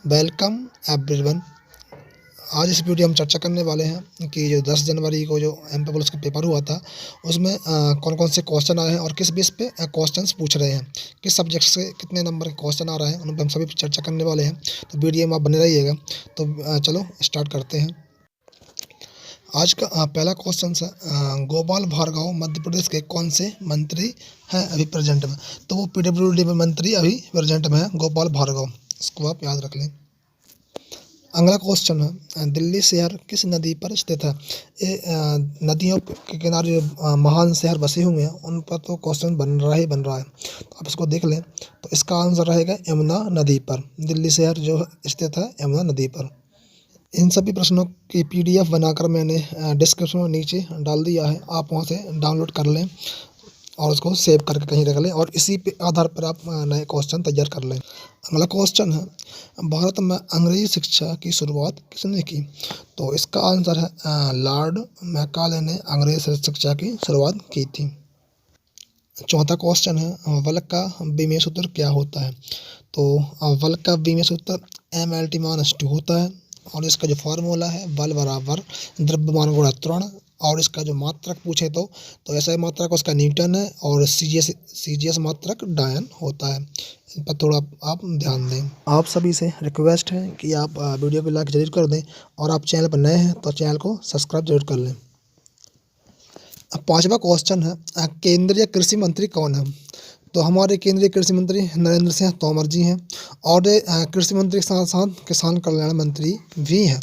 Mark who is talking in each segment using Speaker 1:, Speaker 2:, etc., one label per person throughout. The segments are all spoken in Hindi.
Speaker 1: Welcome everyone. आज इस वीडियो हम चर्चा करने वाले हैं कि जो 10 जनवरी को जो एमपी पुलिस का पेपर हुआ था उसमें कौन कौन से क्वेश्चन आए हैं और किस बेस पे क्वेश्चंस पूछ रहे हैं, किस सब्जेक्ट से कितने नंबर के क्वेश्चन आ रहे हैं, उन पर हम सभी चर्चा करने वाले हैं। तो वीडियो में आप बने रहिएगा। तो चलो स्टार्ट करते हैं। आज का पहला क्वेश्चन है, गोपाल भार्गव मध्य प्रदेश के कौन से मंत्री हैं अभी प्रेजेंट में। तो वो पीडब्ल्यूडी में मंत्री अभी प्रेजेंट में है गोपाल भार्गव, इसको आप याद रख लें। अगला क्वेश्चन है, दिल्ली शहर किस नदी पर स्थित है। ये नदियों के किनारे महान शहर बसे हुए हैं, उन पर तो क्वेश्चन बन रहा है। तो आप इसको देख लें। तो इसका आंसर रहेगा यमुना नदी पर। दिल्ली शहर जो स्थित है यमुना नदी पर। इन सभी प्रश्नों की पीडीएफ बनाकर मैंने डिस्क्रिप्शन में नीचे डाल दिया है, आप वहाँ से डाउनलोड कर लें और उसको सेव करके कहीं रख लें और इसी पे आधार पर आप नए क्वेश्चन तैयार कर लें। अगला क्वेश्चन है, भारत में अंग्रेजी शिक्षा की शुरुआत किसने की। तो इसका आंसर है लॉर्ड मैकाले ने अंग्रेजी शिक्षा की शुरुआत की थी। चौथा क्वेश्चन है, वल का विमेय सूत्र क्या होता है। तो वल का विमेय सूत्र MLT-2 होता है और इसका जो फार्मूला है बल बराबर द्रव्यमान गुणा त्वरण, और इसका जो मात्रक पूछे तो ऐसा मात्रक उसका न्यूटन है और सीजीएस मात्रक डायन होता है। इन पर थोड़ा आप ध्यान दें। आप सभी से रिक्वेस्ट है कि आप वीडियो को लाइक जरूर कर दें और आप चैनल पर नए हैं तो चैनल को सब्सक्राइब जरूर कर लें। अब पांचवा क्वेश्चन है, केंद्रीय कृषि मंत्री कौन है। तो हमारे केंद्रीय कृषि मंत्री नरेंद्र सिंह तोमर जी हैं और कृषि मंत्री के साथ साथ किसान कल्याण मंत्री भी हैं।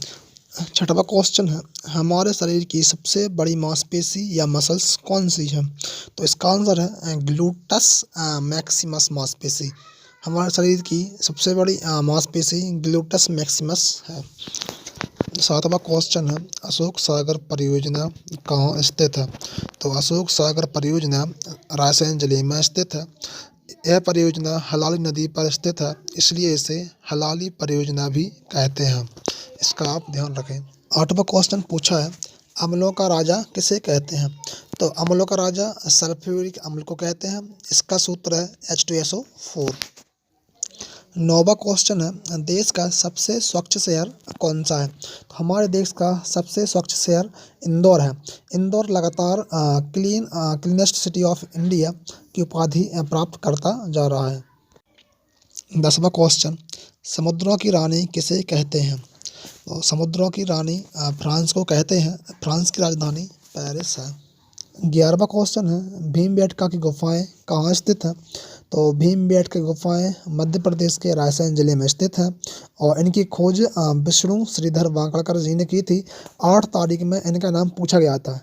Speaker 1: छठवां क्वेश्चन है, हमारे शरीर की सबसे बड़ी मांसपेशी या मसल्स कौन सी है। तो इसका आंसर है ग्लूटस मैक्सिमस मांसपेशी। हमारे शरीर की सबसे बड़ी मांसपेशी ग्लूटस मैक्सिमस है। सातवां क्वेश्चन है, अशोक सागर परियोजना कहाँ स्थित है। तो अशोक सागर परियोजना रायसेन जिले में स्थित है। यह परियोजना हलाली नदी पर स्थित है, इसलिए इसे हलाली परियोजना भी कहते हैं। इसका आप ध्यान रखें। आठवां क्वेश्चन पूछा है, अम्लों का राजा किसे कहते हैं। तो अम्लों का राजा सल्फ्यूरिक अम्ल को कहते हैं। इसका सूत्र है H2SO4। नौवां क्वेश्चन है, देश का सबसे स्वच्छ शहर कौन सा है। तो हमारे देश का सबसे स्वच्छ शहर इंदौर है। इंदौर लगातार क्लीनेस्ट सिटी ऑफ इंडिया की उपाधि प्राप्त करता जा रहा है। 10वां क्वेश्चन, समुद्रों की रानी किसे कहते हैं। तो समुद्रों की रानी फ्रांस को कहते हैं। फ्रांस की राजधानी पेरिस है। 11वां क्वेश्चन है, भीमबेटका की गुफाएं कहाँ स्थित हैं। तो भीमबेटका की गुफाएं मध्य प्रदेश के रायसेन जिले में स्थित हैं और इनकी खोज विष्णु श्रीधर वांकड़कर जी ने की थी। 8 तारीख में इनका नाम पूछा गया था,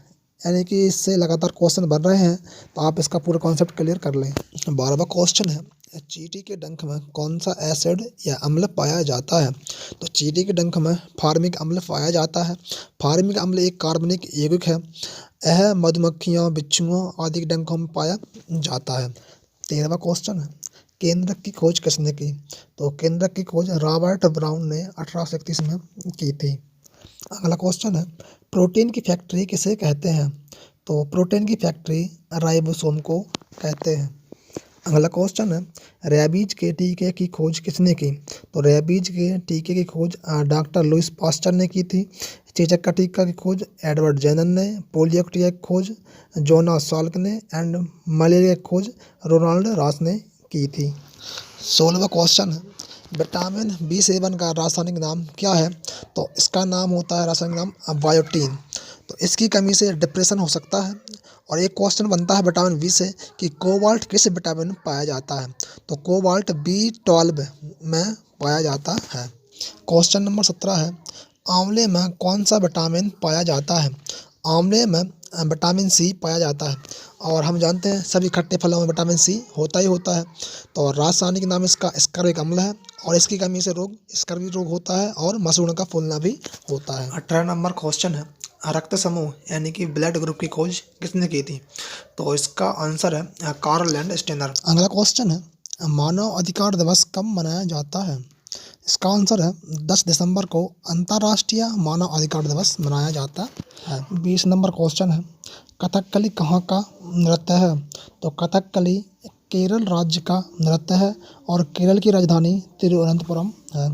Speaker 1: यानी कि इससे लगातार क्वेश्चन बन रहे हैं, तो आप इसका पूरा कॉन्सेप्ट क्लियर कर लें। 12वां क्वेश्चन है, चींटी के डंक में कौन सा एसिड या अम्ल पाया जाता है। तो चींटी के डंक में फार्मिक अम्ल पाया जाता है। फार्मिक अम्ल एक कार्बनिक यौगिक है। यह मधुमक्खियों, बिच्छुओं आदि के डंकों में पाया जाता है। 13वां क्वेश्चन है, केंद्रक की खोज किसने की। तो केंद्रक की खोज रॉबर्ट ब्राउन ने 1831 में की थी। अगला क्वेश्चन है, प्रोटीन की फैक्ट्री किसे कहते हैं। तो प्रोटीन की फैक्ट्री राइबोसोम को कहते हैं। अगला क्वेश्चन है, रेबीज के टीके की खोज किसने की। तो रेबीज के टीके की खोज डॉक्टर लुइस पास्चर ने की थी। चेचक का टीका की खोज एडवर्ड जेनर ने। पोलियो के टीका की खोज जोनास साल्क ने एंड मलेरिया की खोज रोनाल्ड रॉस ने की थी। 16वां क्वेश्चन है, विटामिन B7 का रासायनिक नाम क्या है। तो इसका नाम होता है रासायनिक नाम बायोटीन। तो इसकी कमी से डिप्रेशन हो सकता है। और एक क्वेश्चन बनता है विटामिन बी से कि कोबाल्ट किस विटामिन में पाया जाता है। तो कोबाल्ट B12 में पाया जाता है। क्वेश्चन नंबर 17 है, आंवले में कौन सा विटामिन पाया जाता है। आंवले में विटामिन C पाया जाता है और हम जानते हैं सभी खट्टे फलों में विटामिन C होता ही होता है। तो रासायनिक नाम इसका स्कर्विक अम्ल है और इसकी कमी से स्कर्वी रोग होता है और मसूड़ों का फूलना भी होता है। 18 नंबर क्वेश्चन है, रक्त समूह यानी कि ब्लड ग्रुप की खोज किसने की थी। तो इसका आंसर है कार्ल लैंडस्टेनर। अगला क्वेश्चन है, मानव अधिकार दिवस कब मनाया जाता है। इसका आंसर है 10 दिसंबर को अंतर्राष्ट्रीय मानव अधिकार दिवस मनाया जाता है। 20 नंबर क्वेश्चन है, कथकली कहाँ का नृत्य है। तो कथकली केरल राज्य का नृत्य है और केरल की राजधानी तिरुवनंतपुरम है।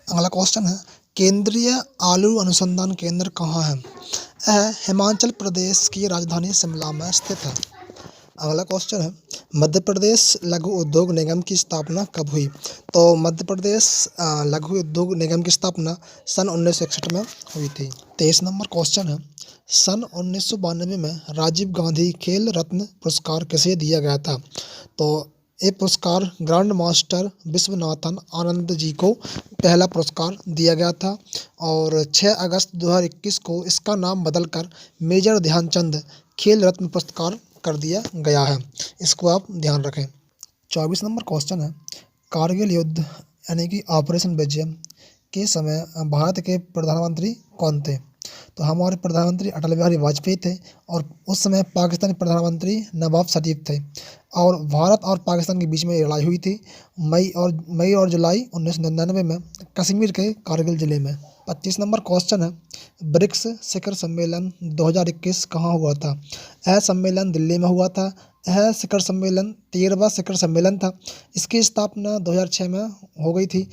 Speaker 1: अगला क्वेश्चन है, केंद्रीय आलू अनुसंधान केंद्र कहाँ है? यह हिमाचल प्रदेश की राजधानी शिमला में स्थित है। अगला क्वेश्चन है, मध्य प्रदेश लघु उद्योग निगम की स्थापना कब हुई? तो मध्य प्रदेश लघु उद्योग निगम की स्थापना सन 1961 में हुई थी। 23 नंबर क्वेश्चन है, सन 1992 में राजीव गांधी खेल रत्न पुरस्कार किसे दिया गया था? तो ये पुरस्कार ग्रैंड मास्टर विश्वनाथन आनंद जी को पहला पुरस्कार दिया गया था और 6 अगस्त 2021 को इसका नाम बदलकर मेजर ध्यानचंद खेल रत्न पुरस्कार कर दिया गया है। इसको आप ध्यान रखें। 24 नंबर क्वेश्चन है, कारगिल युद्ध यानी कि ऑपरेशन विजय के समय भारत के प्रधानमंत्री कौन थे? तो हमारे प्रधानमंत्री अटल बिहारी वाजपेयी थे और उस समय पाकिस्तानी प्रधानमंत्री नवाब शरीफ थे और भारत और पाकिस्तान के बीच में लड़ाई हुई थी मई और जुलाई 1999 में कश्मीर के कारगिल जिले में। 25 नंबर क्वेश्चन है, ब्रिक्स शिखर सम्मेलन 2021 कहाँ हुआ था? यह सम्मेलन दिल्ली में हुआ था। यह शिखर सम्मेलन 13वां शिखर सम्मेलन था। इसकी स्थापना 2006 में हो गई थी।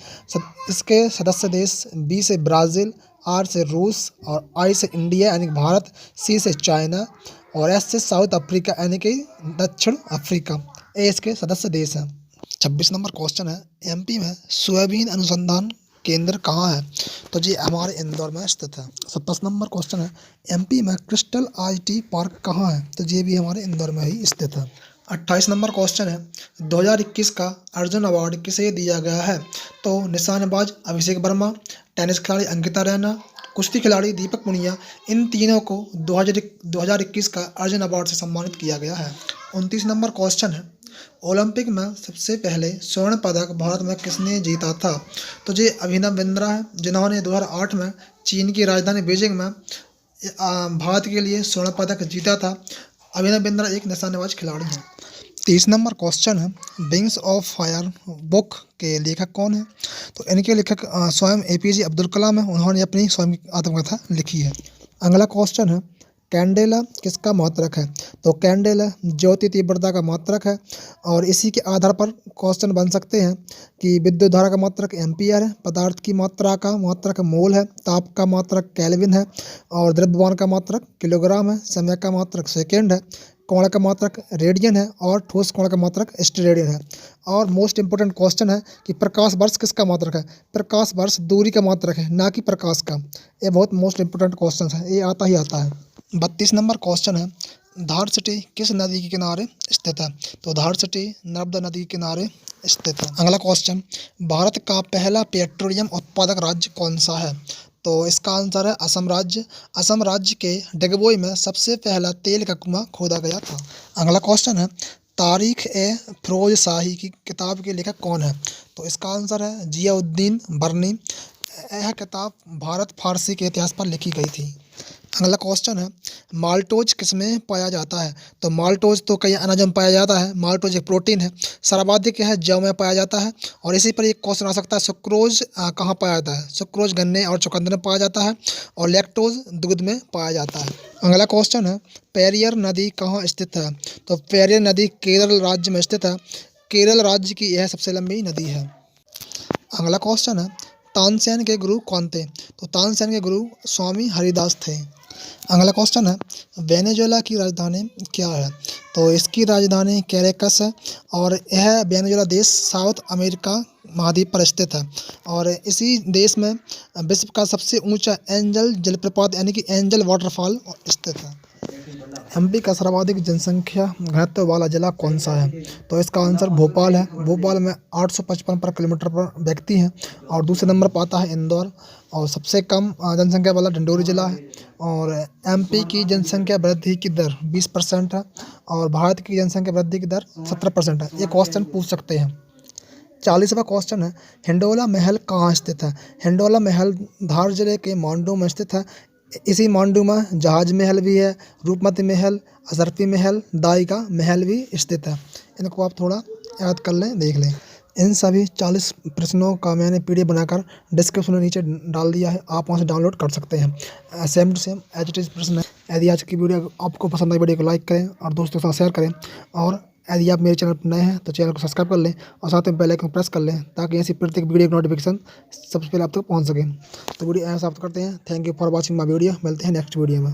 Speaker 1: इसके सदस्य देश बी से ब्राज़ील, आर से रूस और आई से इंडिया यानी भारत, सी से चाइना और एस से साउथ अफ्रीका यानी कि दक्षिण अफ्रीका, ये इसके सदस्य देश हैं। 26 नंबर क्वेश्चन है, एमपी में सोयाबीन अनुसंधान केंद्र कहाँ है? तो जी हमारे इंदौर में स्थित है। 27 नंबर क्वेश्चन है, एमपी में क्रिस्टल आईटी पार्क कहाँ है? तो ये भी हमारे इंदौर में ही स्थित है। 28 नंबर क्वेश्चन है, 2021 का अर्जुन अवार्ड किसे दिया गया है? तो निशानेबाज अभिषेक वर्मा, टेनिस खिलाड़ी अंकिता रैना, कुश्ती खिलाड़ी दीपक पुनिया, इन तीनों को 2021 का अर्जुन अवार्ड से सम्मानित किया गया है। 29 नंबर क्वेश्चन है, ओलंपिक में सबसे पहले स्वर्ण पदक भारत में किसने जीता था? तो ये अभिनव बिंद्रा है, जिन्होंने 2008 में चीन की राजधानी बीजिंग में भारत के लिए स्वर्ण पदक जीता था। अभिनव बिंद्रा एक निशानेबाज खिलाड़ी हैं। 30 नंबर क्वेश्चन है, विंग्स ऑफ फायर बुक के लेखक कौन है? तो इनके लेखक स्वयं एपीजे अब्दुल कलाम है। उन्होंने अपनी स्वयं की आत्मकथा लिखी है। अगला क्वेश्चन है, कैंडेला किसका मात्रक है? तो कैंडेला ज्योति तीव्रता का मात्रक है और इसी के आधार पर क्वेश्चन बन सकते हैं कि विद्युत धारा का मात्रक एम्पियर है, पदार्थ की मात्रा का मात्रक मोल है, ताप का मात्रक केल्विन है और द्रव्यमान का मात्रक किलोग्राम है, समय का मात्रक सेकेंड है, कोण का मात्रक रेडियन है और ठोस कोण का मात्रक स्टेरेडियन है। और मोस्ट इंपोर्टेंट क्वेश्चन है कि प्रकाश वर्ष किसका मात्रक है? प्रकाश वर्ष दूरी का मात्रक है, ना कि प्रकाश का। ये बहुत मोस्ट इंपोर्टेंट क्वेश्चन है, ये आता ही आता है। 32 नंबर क्वेश्चन है, धार सिटी किस नदी के किनारे स्थित है? तो धार सिटी नर्मदा नदी के किनारे स्थित है। अगला क्वेश्चन, भारत का पहला पेट्रोलियम उत्पादक राज्य कौन सा है? तो इसका आंसर है असम राज्य। असम राज्य के डिगबोई में सबसे पहला तेल का कुआं खोदा गया था। अगला क्वेश्चन है, तारीख ए फिरोज शाही की किताब के लेखक कौन है? तो इसका आंसर है जियाउद्दीन बर्नी। यह किताब भारत फारसी के इतिहास पर लिखी गई थी। अगला क्वेश्चन है, माल्टोज किसमें पाया जाता है? तो माल्टोज तो कई अनाज में पाया जाता है। माल्टोज एक प्रोटीन है। सर्वाधिक यह जौ में पाया जाता है। और इसी पर एक क्वेश्चन आ सकता है, सुक्रोज कहाँ पाया जाता है? सुक्रोज गन्ने और चुकंदर में पाया जाता है और लैक्टोज दूध में पाया जाता है। अगला क्वेश्चन है, पेरियर नदी कहाँ स्थित है? तो पेरियर नदी केरल राज्य में स्थित है। केरल राज्य की यह सबसे लंबी नदी है। अगला क्वेश्चन है, तानसेन के गुरु कौन थे? तो तानसेन के गुरु स्वामी हरिदास थे। अगला क्वेश्चन है, वेनेजुएला की राजधानी क्या है? तो इसकी राजधानी कैरेकस है और यह वेनेजुएला देश साउथ अमेरिका महाद्वीप पर स्थित है और इसी देश में विश्व का सबसे ऊंचा एंजल जलप्रपात यानी कि एंजल वाटरफॉल स्थित है। एमपी का सर्वाधिक जनसंख्या घनत्व वाला जिला कौन सा है? तो इसका आंसर भोपाल है। भोपाल में 855 पर किलोमीटर पर व्यक्ति हैं और दूसरे नंबर पर आता है इंदौर और सबसे कम जनसंख्या वाला डिंडोरी जिला है। और एमपी की जनसंख्या वृद्धि की दर 20% है और भारत की जनसंख्या वृद्धि की दर 17% है। ये क्वेश्चन पूछ सकते हैं। 40वां क्वेश्चन है, हिंडोला महल कहाँ स्थित है? हिंडोला महल धार जिले के मांडू में स्थित है। इसी मांडू में जहाज महल भी है, रूपमती महल, अजरफी महल, दाई का महल भी स्थित है। इनको आप थोड़ा याद कर लें, देख लें। इन सभी 40 प्रश्नों का मैंने पीडीएफ बनाकर डिस्क्रिप्शन में नीचे डाल दिया है, आप वहां से डाउनलोड कर सकते हैं। Same to same as it is प्रश्न है। यदि आज की वीडियो आपको पसंद आई, वीडियो को लाइक करें और दोस्तों के साथ शेयर करें और यदि आप मेरे चैनल पर नए हैं तो चैनल को सब्सक्राइब कर लें और साथ में बेल आइकन प्रेस कर लें ताकि ऐसी प्रत्येक वीडियो की नोटिफिकेशन सबसे पहले आप तक पहुँच सके। तो वीडियो यहाँ समाप्त करते हैं। Thank you for watching my video. मिलते हैं नेक्स्ट वीडियो में।